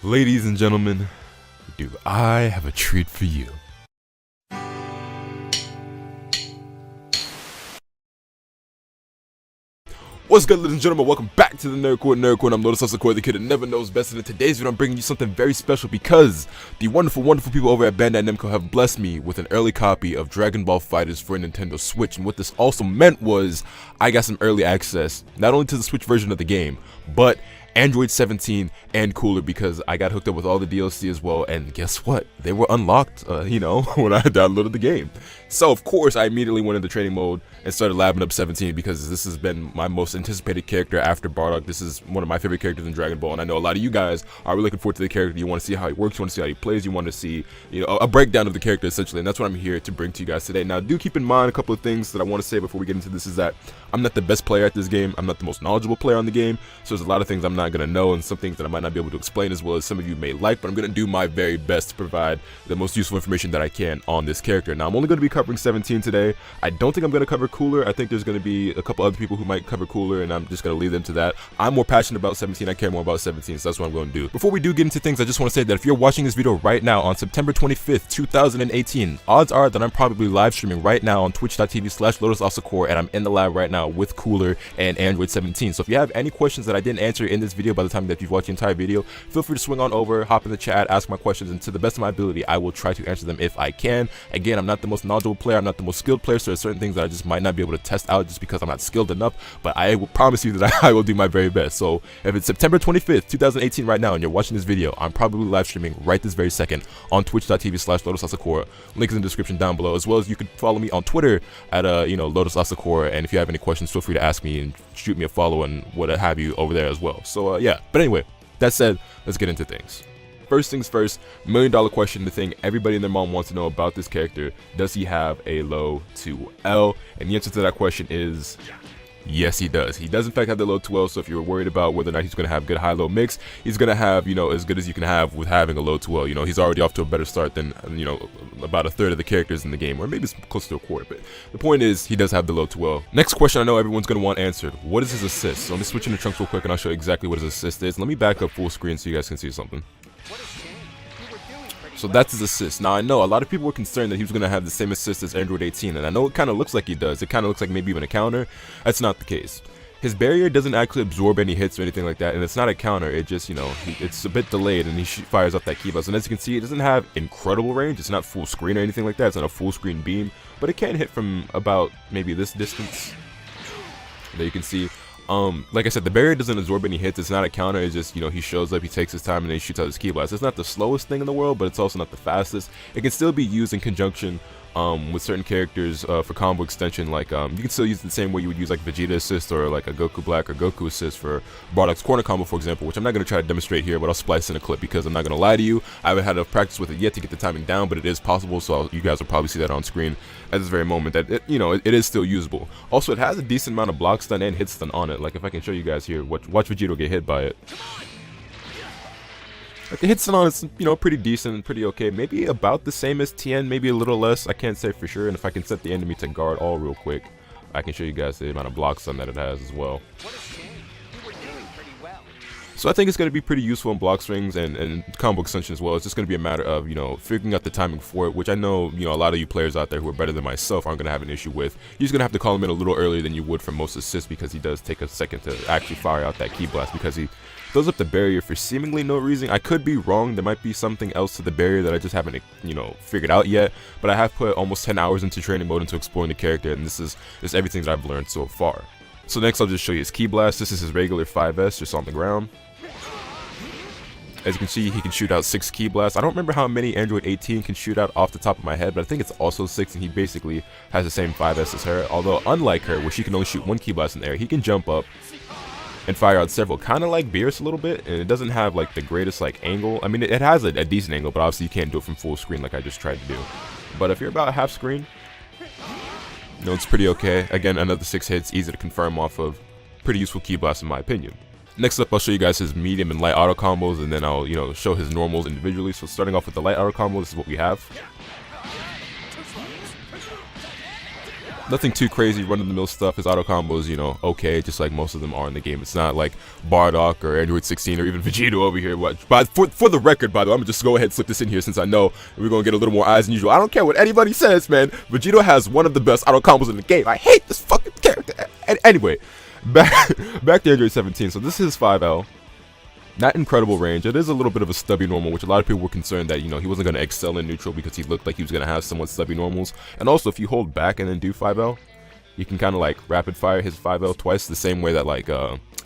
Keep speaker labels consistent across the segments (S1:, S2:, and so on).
S1: Ladies and gentlemen, do I have a treat for you. What's good, ladies and gentlemen? Welcome back to the Nerd Court. I'm Lotus Sasakor, the kid that never knows best. And in today's video, I'm bringing you something very special because the wonderful people over at Bandai Namco have blessed me with an early copy of Dragon Ball FighterZ for a Nintendo Switch. And what this also meant was I got some early access, not only to the Switch version of the game, but Android 17 and cooler, because I got hooked up with all the DLC as well, and guess what? They were unlocked, when I downloaded the game. So of course I immediately went into training mode and started labbing up 17 because this has been my most anticipated character after Bardock. This is one of my favorite characters in Dragon Ball, and I know a lot of you guys are really looking forward to the character. You want to see how he works, you want to see how he plays, you want to see a breakdown of the character essentially, and that's what I'm here to bring to you guys today. Now do keep in mind a couple of things that I want to say before we get into this is that I'm not the best player at this game, I'm not the most knowledgeable player on the game, so there's a lot of things I'm not going to know and some things that I might not be able to explain as well as some of you may like, but I'm going to do my very best to provide the most useful information that I can on this character. Now I'm only going to be covering 17 today. I don't think I'm going to cover cooler. I think there's going to be a couple other people who might cover cooler, and I'm just going to leave them to that. I'm more passionate about 17, I care more about 17, so that's what I'm going to do. Before we do get into things, I just want to say that if you're watching this video right now on September 25th, 2018, odds are that I'm probably live streaming right now on twitch.tv/LotusAsakor, and I'm in the lab right now with cooler and Android 17. So if you have any questions that I didn't answer in this video by the time that you've watched the entire video, feel free to swing on over, hop in the chat, ask my questions, and to the best of my ability, I will try to answer them if I can. Again, I'm not the most knowledgeable player, I'm not the most skilled player, so there's certain things that I just might not be able to test out just because I'm not skilled enough, but I will promise you that I will do my very best. So if it's September 25th, 2018 right now, and you're watching this video, I'm probably live streaming right this very second on twitch.tv/LotusAsakor. Link is in the description down below, as well as you can follow me on Twitter at Lotus Asakor, and if you have any questions, feel free to ask me and shoot me a follow and what have you over there as well. So yeah, but anyway, that said, let's get into things. First things first, $1 million question, the thing everybody and their mom wants to know about this character: does he have a low 2L? And the answer to that question is yes, he does. He does in fact have the low 2L, so if you're worried about whether or not he's going to have good high-low mix, he's going to have, as good as you can have with having a low 2L. He's already off to a better start than, about a third of the characters in the game, or maybe it's close to a quarter, but the point is, he does have the low 2L. Next question I know everyone's going to want answered: what is his assist? So let me switch into Trunks real quick and I'll show you exactly what his assist is. Let me back up full screen so you guys can see something. So that's his assist. Now I know a lot of people were concerned that he was going to have the same assist as Android 18, and I know it kind of looks like he does. It kind of looks like maybe even a counter. That's not the case. His barrier doesn't actually absorb any hits or anything like that, and it's not a counter. It just, it's a bit delayed, and he fires off that key blast. And as you can see, it doesn't have incredible range. It's not full screen or anything like that. It's not a full screen beam, but it can hit from about maybe this distance. There you can see. Like I said, the barrier doesn't absorb any hits. It's not a counter. It's just, he shows up, he takes his time, and then he shoots out his key blast. It's not the slowest thing in the world, but it's also not the fastest. It can still be used in conjunction with certain characters for combo extension. Like you can still use it the same way you would use like Vegeta assist or like a Goku Black or Goku assist for Bardock's corner combo, for example, which I'm not going to try to demonstrate here, but I'll splice in a clip because I'm not going to lie to you, I haven't had enough practice with it yet to get the timing down, but it is possible, so you guys will probably see that on screen at this very moment, that it is still usable. Also, it has a decent amount of block stun and hit stun on it. Like if I can show you guys here, watch Vegeta get hit by it. Like the hit stun on it's pretty decent, pretty okay, maybe about the same as Tien, maybe a little less, I can't say for sure. And if I can set the enemy to guard all real quick, I can show you guys the amount of block stun that it has as well. So I think it's going to be pretty useful in block swings and combo extension as well. It's just going to be a matter of, figuring out the timing for it, which I know, a lot of you players out there who are better than myself aren't going to have an issue with. You're just going to have to call him in a little earlier than you would for most assists, because he does take a second to actually fire out that key blast, because he throws up the barrier for seemingly no reason. I could be wrong. There might be something else to the barrier that I just haven't, figured out yet, but I have put almost 10 hours into training mode into exploring the character, and this is everything that I've learned so far. So next I'll just show you his key blast. This is his regular 5S just on the ground. As you can see, he can shoot out 6 key blasts. I don't remember how many Android 18 can shoot out off the top of my head, but I think it's also 6, and he basically has the same 5S as her. Although, unlike her, where she can only shoot 1 key blast in the air, he can jump up and fire out several, kind of like Beerus a little bit, and it doesn't have like the greatest angle. I mean, it has a decent angle, but obviously you can't do it from full screen like I just tried to do. But if you're about half screen, it's pretty okay. Again, another 6 hits, easy to confirm off of. Pretty useful key blast in my opinion. Next up, I'll show you guys his medium and light auto combos, and then I'll, show his normals individually. So starting off with the light auto combo, this is what we have. Nothing too crazy, run-of-the-mill stuff. His auto combos, you know, okay, just like most of them are in the game. It's not like Bardock or Android 16 or even Vegeta over here. But for the record, by the way, I'm gonna just go ahead and slip this in here since I know we're gonna get a little more eyes than usual. I don't care what anybody says, man. Vegeta has one of the best auto combos in the game. I hate this fucking character. Anyway, back to Android 17. So this is 5L. Not incredible range. It is a little bit of a stubby normal, which a lot of people were concerned that, you know, he wasn't going to excel in neutral because he looked like he was going to have somewhat stubby normals. And also, if you hold back and then do 5L, you can kind of like rapid fire his 5L twice the same way that like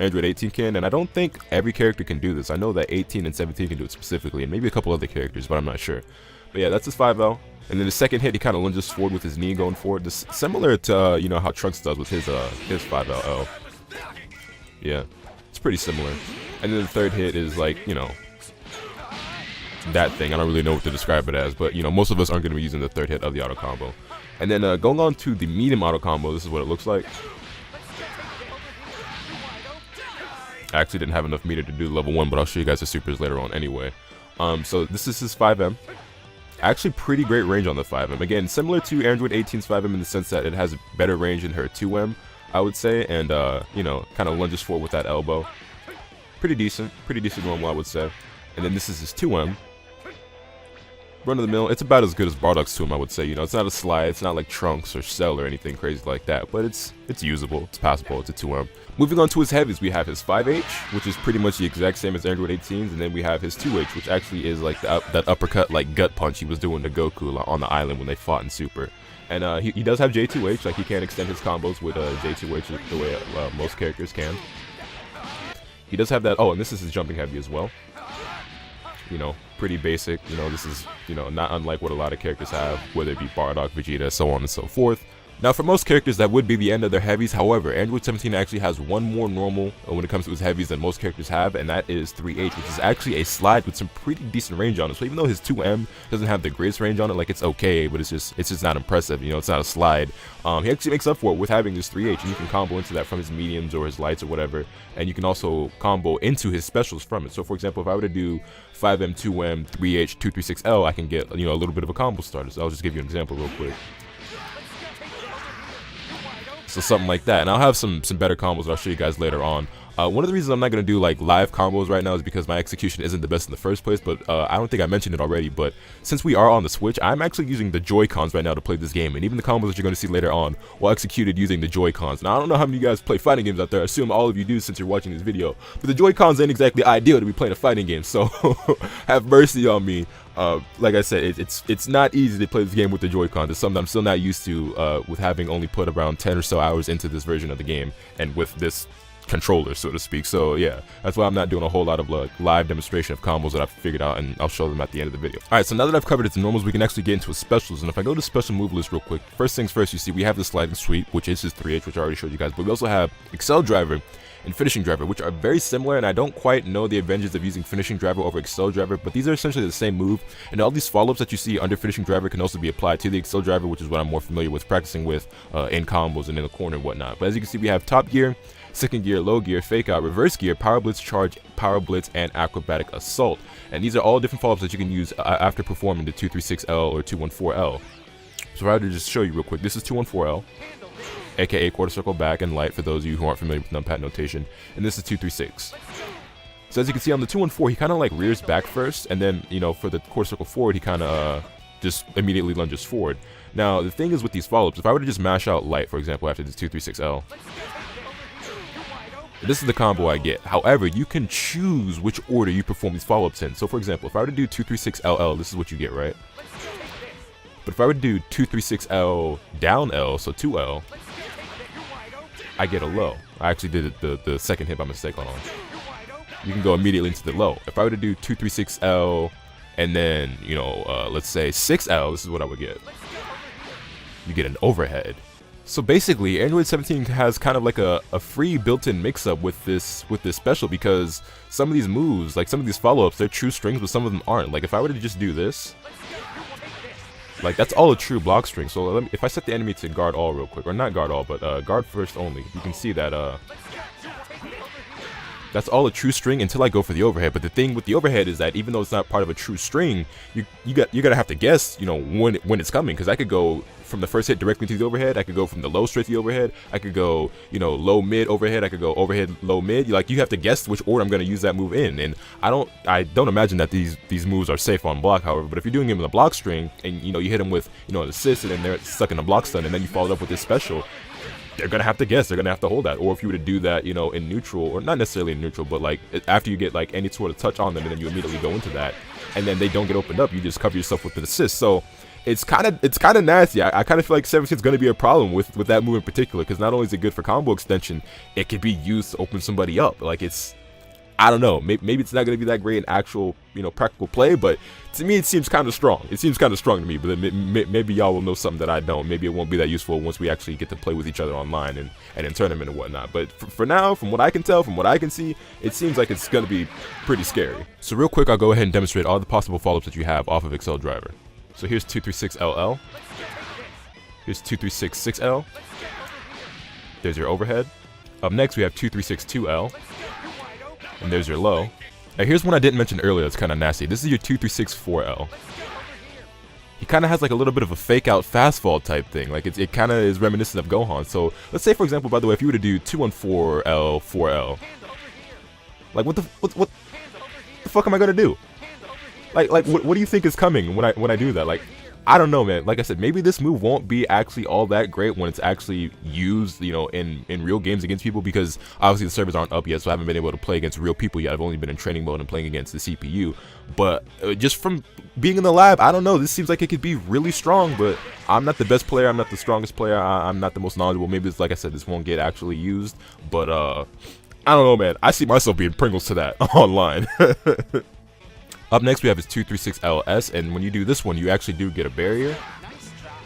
S1: Android 18 can. And I don't think every character can do this. I know that 18 and 17 can do it specifically, and maybe a couple other characters, but I'm not sure. But yeah, that's his 5L. And then the second hit, he kind of lunges forward with his knee going forward. This similar to you know how Trunks does with his 5L. Yeah, it's pretty similar. And then the third hit is like, you know, that thing. I don't really know what to describe it as, but, you know, most of us aren't going to be using the third hit of the auto combo. And then going on to the medium auto combo, this is what it looks like. I actually didn't have enough meter to do level 1, but I'll show you guys the supers later on anyway. So this is his 5M. Actually pretty great range on the 5M. Again, similar to Android 18's 5M in the sense that it has better range in her 2M, I would say. And, you know, kind of lunges forward with that elbow. Pretty decent normal, I would say. And then this is his 2M. Run of the mill. It's about as good as Bardock's 2M, I would say. You know, it's not a slide, it's not like Trunks or Cell or anything crazy like that, but it's usable, it's passable, it's a 2M. Moving on to his heavies, we have his 5H, which is pretty much the exact same as Android 18's, and then we have his 2H, which actually is like that uppercut, like gut punch he was doing to Goku on the island when they fought in Super. And he does have J2H, like he can extend his combos with J2H the way most characters can. He does have that. Oh, and this is his jumping heavy as well. You know, pretty basic. You know, this is, you know, not unlike what a lot of characters have, whether it be Bardock, Vegeta, so on and so forth. Now, for most characters, that would be the end of their heavies. However, Android 17 actually has one more normal when it comes to his heavies than most characters have, and that is 3H, which is actually a slide with some pretty decent range on it. So even though his 2M doesn't have the greatest range on it, like it's okay, but it's just not impressive. You know, it's not a slide. He actually makes up for it with having this 3H, and you can combo into that from his mediums or his lights or whatever, and you can also combo into his specials from it. So for example, if I were to do 5M, 2M, 3H, 236L, I can get, you know, a little bit of a combo starter. So I'll just give you an example real quick. So something like that, and I'll have some better combos that I'll show you guys later on. One of the reasons I'm not going to do like live combos right now is because my execution isn't the best in the first place, but I don't think I mentioned it already, but since we are on the Switch, I'm actually using the Joy-Cons right now to play this game, and even the combos that you're going to see later on were executed using the Joy-Cons. Now, I don't know how many of you guys play fighting games out there. I assume all of you do since you're watching this video, but the Joy-Cons ain't exactly ideal to be playing a fighting game, so have mercy on me. Like I said, it's not easy to play this game with the Joy-Cons. It's something I'm still not used to with having only put around 10 or so hours into this version of the game, and with this controller, so to speak. So yeah, that's why I'm not doing a whole lot of live demonstration of combos that I've figured out, and I'll show them at the end of the video. Alright, so now that I've covered its normals, we can actually get into his specials. And if I go to special move list real quick, first things first, you see we have the sliding sweep, which is his 3H, which I already showed you guys, but we also have Excel Driver and Finishing Driver, which are very similar, and I don't quite know the advantages of using Finishing Driver over Excel Driver, but these are essentially the same move, and all these follow-ups that you see under Finishing Driver can also be applied to the Excel Driver, which is what I'm more familiar with practicing with in combos and in the corner and whatnot. But as you can see, we have Top Gear, Second Gear, Low Gear, Fake Out, Reverse Gear, Power Blitz, Charge, Power Blitz, and Acrobatic Assault. And these are all different follow-ups that you can use after performing the 236L or 214L. So if I were to just show you real quick, this is 214L, aka quarter circle back and light for those of you who aren't familiar with numpad notation, and this is 236. So as you can see on the 214, he kind of like rears back first, and then, you know, for the quarter circle forward, he kind of just immediately lunges forward. Now, the thing is with these follow-ups, if I were to just mash out light, for example, after this 236L, this is the combo I get. However, you can choose which order you perform these follow-ups in. So for example, if I were to do 236LL, this is what you get, right? But if I were to do 236L down L, so 2L, I get a low. I actually did it the second hit by mistake. Hold on. You can go immediately into the low. If I were to do 236L and then, you know, let's say 6L, this is what I would get. You get an overhead. So basically, Android 17 has kind of like a free built-in mix-up with this special, because some of these moves, like some of these follow-ups, they're true strings, but some of them aren't. Like if I were to just do this, like that's all a true block string. So if I set the enemy to guard all real quick, or not guard all, but guard first only, you can see that That's all a true string until I go for the overhead. But the thing with the overhead is that even though it's not part of a true string, you're gonna have to guess, you know, when it's coming. Because I could go from the first hit directly to the overhead. I could go from the low straight to the overhead. I could go, you know, low mid overhead. I could go overhead low mid. Like, you have to guess which order I'm gonna use that move in. And I don't imagine that these moves are safe on block. However, but if you're doing them in the block string and you know you hit them with, you know, an assist and then they're stuck in the block stun and then you follow it up with this special, they're gonna have to guess. They're gonna have to hold that. Or if you were to do that, you know, in neutral, or not necessarily in neutral, but like after you get like any sort of touch on them, and then you immediately go into that, and then they don't get opened up, you just cover yourself with an assist. So it's kind of nasty. I kind of feel like 17 is gonna be a problem with that move in particular, because not only is it good for combo extension, it could be used to open somebody up. Like, it's, I don't know, maybe it's not going to be that great in actual, you know, practical play, but to me it seems kind of strong. It seems kind of strong to me, but then maybe y'all will know something that I don't. Maybe it won't be that useful once we actually get to play with each other online and in tournament and whatnot. But for now, from what I can tell, from what I can see, it seems like it's going to be pretty scary. So real quick, I'll go ahead and demonstrate all the possible follow-ups that you have off of Excel Driver. So here's 236LL. Here's 2366L. There's your overhead. Up next, we have 2362L. And there's your low. Now here's one I didn't mention earlier that's kind of nasty. This is your 2364L. He kind of has like a little bit of a fake out fast fall type thing. Like, it kind of is reminiscent of Gohan. So let's say, for example, by the way, if you were to do 214L 4L, like what the fuck am I gonna do? Like what do you think is coming when I do that? Like, I don't know, man. Like I said, maybe this move won't be actually all that great when it's actually used, you know, in real games against people, because obviously the servers aren't up yet, so I haven't been able to play against real people yet. I've only been in training mode and playing against the CPU. But just from being in the lab, I don't know. This seems like it could be really strong, but I'm not the best player. I'm not the strongest player. I'm not the most knowledgeable. Maybe it's, like I said, this won't get actually used. But I don't know, man. I see myself being Pringles to that online. Up next, we have his 236LS, and when you do this one, you actually do get a barrier.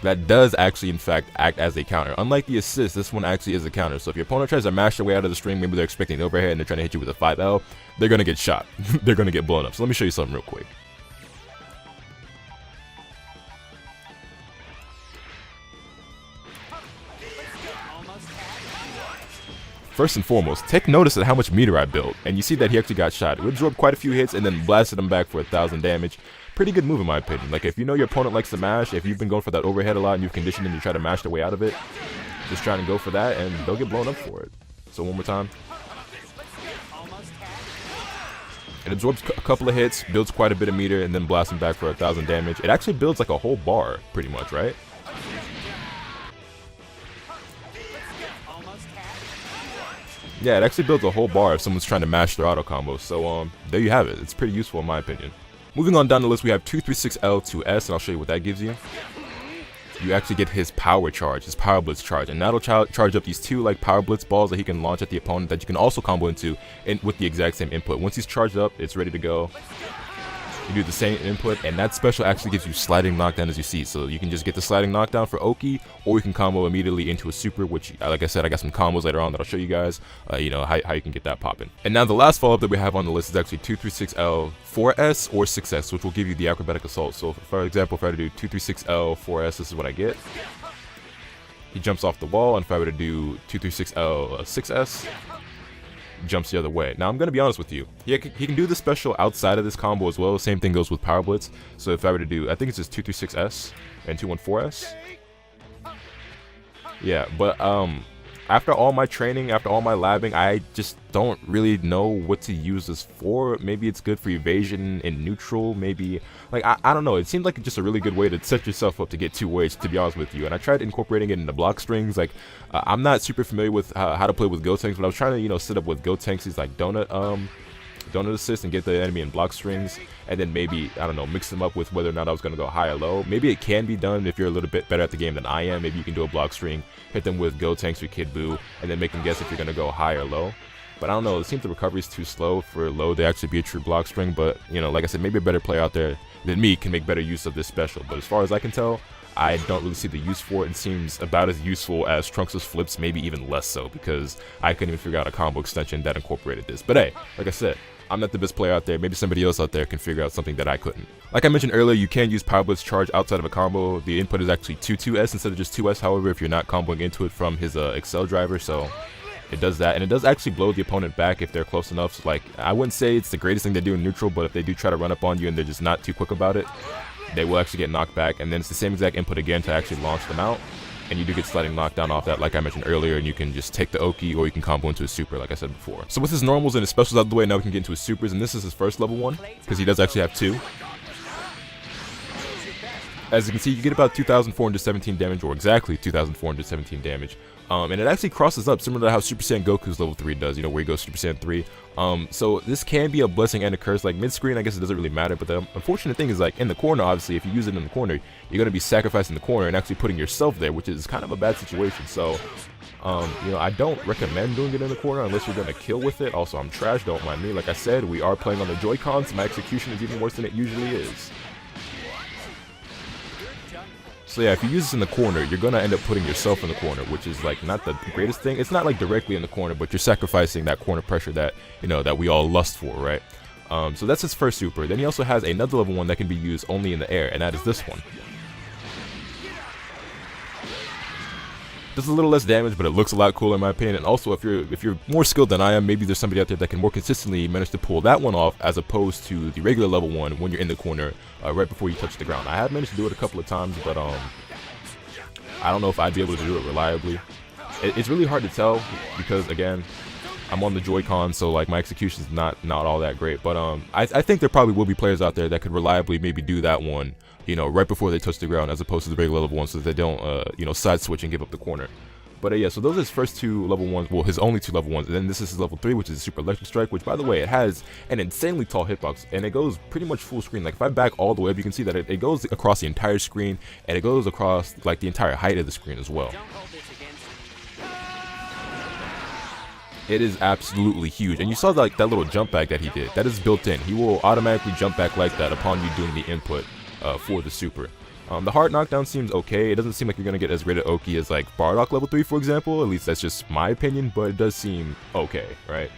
S1: That does actually, in fact, act as a counter. Unlike the assist, this one actually is a counter. So if your opponent tries to mash their way out of the string, maybe they're expecting an overhead and they're trying to hit you with a 5L, they're going to get shot. They're going to get blown up. So let me show you something real quick. First and foremost, take notice of how much meter I built, and you see that he actually got shot. We absorbed quite a few hits and then blasted him back for 1,000 damage. Pretty good move in my opinion. Like, if you know your opponent likes to mash, if you've been going for that overhead a lot and you've conditioned them to try to mash their way out of it, just try to go for that and they'll get blown up for it. So one more time. It absorbs a couple of hits, builds quite a bit of meter, and then blasts him back for 1,000 damage. It actually builds like a whole bar, pretty much, right? Yeah, it actually builds a whole bar if someone's trying to mash their auto combo. So there you have it. It's pretty useful in my opinion. Moving on down the list, we have 236L2S, and I'll show you what that gives you. You actually get his power charge, his power blitz charge, and that'll charge up these two like power blitz balls that he can launch at the opponent that you can also combo into with the exact same input. Once he's charged up, it's ready to go. You do the same input, and that special actually gives you sliding knockdown, as you see. So you can just get the sliding knockdown for Oki, or you can combo immediately into a super, which, like I said, I got some combos later on that I'll show you guys, you know, how you can get that popping. And now the last follow-up that we have on the list is actually 236L 4S or 6S, which will give you the Acrobatic Assault. So for example, if I were to do 236L 4S, this is what I get. He jumps off the wall, and if I were to do 236L 6S, jumps the other way. Now I'm gonna be honest with you, he can do the special outside of this combo as well. Same thing goes with Power Blitz. So if I were to do, I think it's just 236S and 214S. Yeah, but after all my training, after all my labbing, I just don't really know what to use this for. Maybe it's good for evasion in neutral, maybe, like, I don't know. It seemed like just a really good way to set yourself up to get two ways, to be honest with you. And I tried incorporating it into block strings. Like, I'm not super familiar with how to play with Gotenks, but I was trying to, you know, set up with Gotenks, these like donut assist and get the enemy in block strings, and then maybe, I don't know, mix them up with whether or not I was going to go high or low. Maybe it can be done if you're a little bit better at the game than I am. Maybe you can do a block string, hit them with Gotenks or Kid Buu, and then make them guess if you're going to go high or low. But I don't know, it seems the recovery is too slow for low to actually be a true block string. But, you know, like I said, maybe a better player out there than me can make better use of this special. But as far as I can tell, I don't really see the use for it. It seems about as useful as Trunks' flips, maybe even less so, because I couldn't even figure out a combo extension that incorporated this. But hey, like I said, I'm not the best player out there. Maybe somebody else out there can figure out something that I couldn't. Like I mentioned earlier, you can use Power Blitz charge outside of a combo. The input is actually 2-2S instead of just 2S, however, if you're not comboing into it from his Excel driver. So It does that, and it does actually blow the opponent back if they're close enough. So, like, I wouldn't say it's the greatest thing they do in neutral, but if they do try to run up on you and they're just not too quick about it, they will actually get knocked back. And then it's the same exact input again to actually launch them out. And you do get sliding knockdown off that, like I mentioned earlier, and you can just take the Oki, or you can combo into a super, like I said before. So with his normals and his specials out of the way, now we can get into his supers, and this is his first level one, because he does actually have 2. As you can see, you get about 2,417 damage, or exactly 2,417 damage. And it actually crosses up, similar to how Super Saiyan Goku's level 3 does, you know, where he goes Super Saiyan 3. So this can be a blessing and a curse. Like, mid-screen, I guess it doesn't really matter, but the unfortunate thing is, like, in the corner, obviously, if you use it in the corner, you're going to be sacrificing the corner and actually putting yourself there, which is kind of a bad situation. So, you know, I don't recommend doing it in the corner unless you're going to kill with it. Also, I'm trash, don't mind me. Like I said, we are playing on the Joy-Cons. My execution is even worse than it usually is. So yeah, if you use this in the corner, you're going to end up putting yourself in the corner, which is like not the greatest thing. It's not like directly in the corner, but you're sacrificing that corner pressure that, you know, that we all lust for, right? So that's his first super. Then he also has another level 1 that can be used only in the air, and that is this one. Does a little less damage, but it looks a lot cooler in my opinion. And also, if you're more skilled than I am, maybe there's somebody out there that can more consistently manage to pull that one off, as opposed to the regular level 1 when you're in the corner right before you touch the ground. I have managed to do it a couple of times, but I don't know if I'd be able to do it reliably. It's really hard to tell because, again, I'm on the Joy-Con, so like my execution is not all that great. But I think there probably will be players out there that could reliably maybe do that one, you know, right before they touch the ground, as opposed to the regular level 1, so that they don't, you know, side switch and give up the corner. But yeah, so those are his first 2 level 1s, well, his only 2 level 1s, and then this is his level 3, which is Super Electric Strike, which, by the way, it has an insanely tall hitbox, and it goes pretty much full screen. Like, if I back all the way up, you can see that it goes across the entire screen, and it goes across, like, the entire height of the screen as well. It is absolutely huge, and you saw like that little jump back that he did. That is built in. He will automatically jump back like that upon you doing the input for the super. The hard knockdown seems okay. It doesn't seem like you're gonna get as great at Oki as like Bardock level 3, for example. At least that's just my opinion, but it does seem okay, right?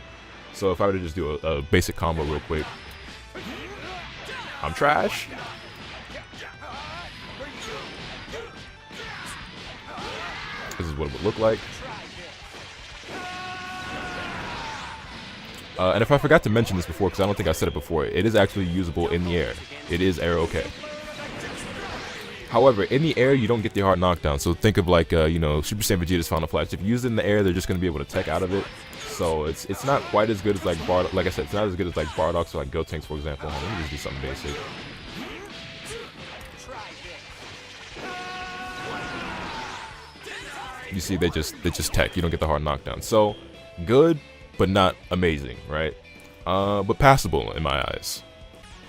S1: So if I were to just do a basic combo real quick, I'm trash. This is what it would look like. And if I forgot to mention this before, because I don't think I said it before, it is actually usable in the air. It is air okay. However, in the air, you don't get the hard knockdown. So think of like, you know, Super Saiyan Vegeta's Final Flash. If you use it in the air, they're just going to be able to tech out of it. So it's not quite as good as like Bardock. Like I said, it's not as good as like Bardock or like Gotenks, for example. Let me just do something basic. You see, they just tech. You don't get the hard knockdown. So good, but not amazing, right? But passable in my eyes.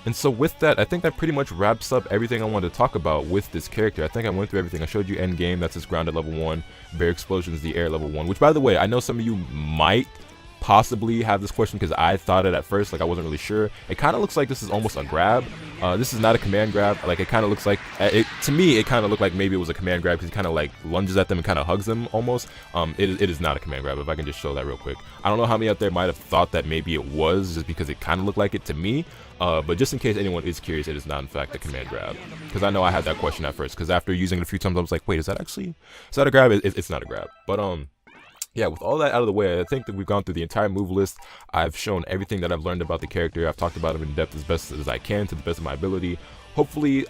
S1: And so with that, I think that pretty much wraps up everything I wanted to talk about with this character. I think I went through everything. I showed you end game, that's his ground at level 1. Bear Explosion is the air level 1, which, by the way, I know some of you might possibly have this question because I thought it at first, like I wasn't really sure. It kind of looks like this is almost a grab. This is not a command grab. Like, it kind of looks like, to me, it kind of looked like maybe it was a command grab because he kind of like lunges at them and kind of hugs them almost. It is not a command grab, if I can just show that real quick. I don't know how many out there might have thought that maybe it was just because it kind of looked like it to me. But just in case anyone is curious, it is not in fact a command grab. Because I know I had that question at first, because after using it a few times, I was like, wait, is that a grab? It's not a grab. But yeah, with all that out of the way, I think that we've gone through the entire move list. I've shown everything that I've learned about the character. I've talked about him in depth as best as I can, to the best of my ability. Hopefully, you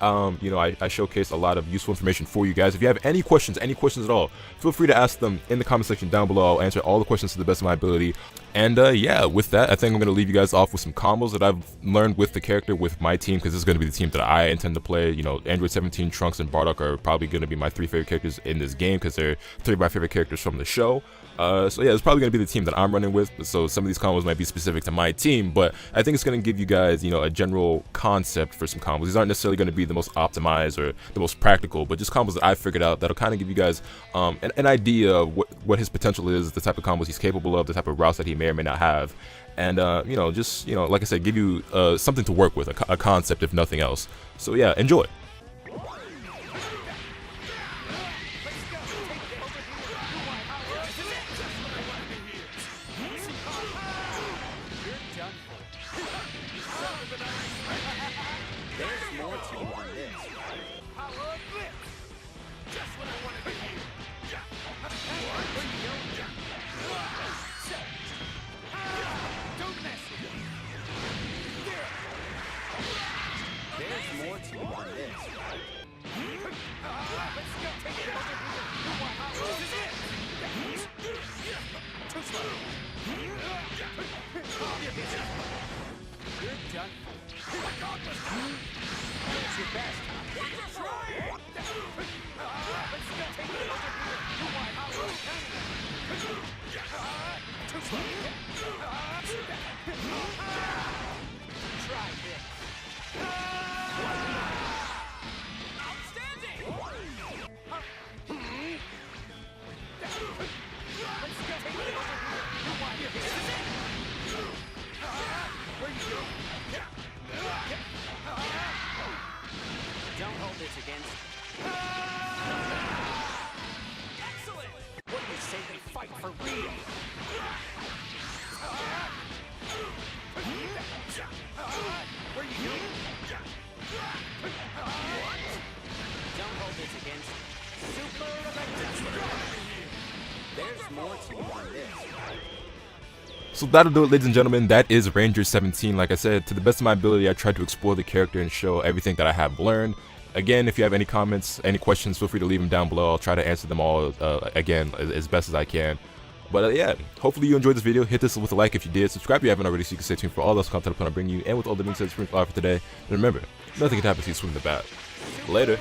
S1: know, I showcased a lot of useful information for you guys. If you have any questions at all, feel free to ask them in the comment section down below. I'll answer all the questions to the best of my ability. And yeah, with that, I think I'm going to leave you guys off with some combos that I've learned with the character, with my team, because this is going to be the team that I intend to play. You know, Android 17, Trunks, and Bardock are probably going to be my 3 favorite characters in this game, because they're 3 of my favorite characters from the show. So yeah, it's probably going to be the team that I'm running with, so some of these combos might be specific to my team, but I think it's going to give you guys, you know, a general concept for some combos. These aren't necessarily going to be the most optimized or the most practical, but just combos that I figured out that'll kind of give you guys an idea of what his potential is, the type of combos he's capable of, the type of routes that he may or may not have, and you know, just, you know, like I said, give you something to work with, a concept if nothing else. So yeah, enjoy.
S2: more to you than this. Too slow. You're done for. That's your best, huh? Try it! Too slow. Try this. Outstanding! Don't hold this against. Excellent! What do you say we fight for real? Where are you going? Don't hold this against. Super electric. There's more to you than this.
S1: So that'll do it, ladies and gentlemen. That is Ranger 17. Like I said, to the best of my ability, I tried to explore the character and show everything that I have learned. Again, if you have any comments, any questions, feel free to leave them down below. I'll try to answer them all, again, as best as I can. But yeah, hopefully you enjoyed this video. Hit this with a like if you did. Subscribe if you haven't already so you can stay tuned for all those content I plan on bringing you. And with all the being said, it's for today. And remember, nothing can happen to you swing the bat. Later.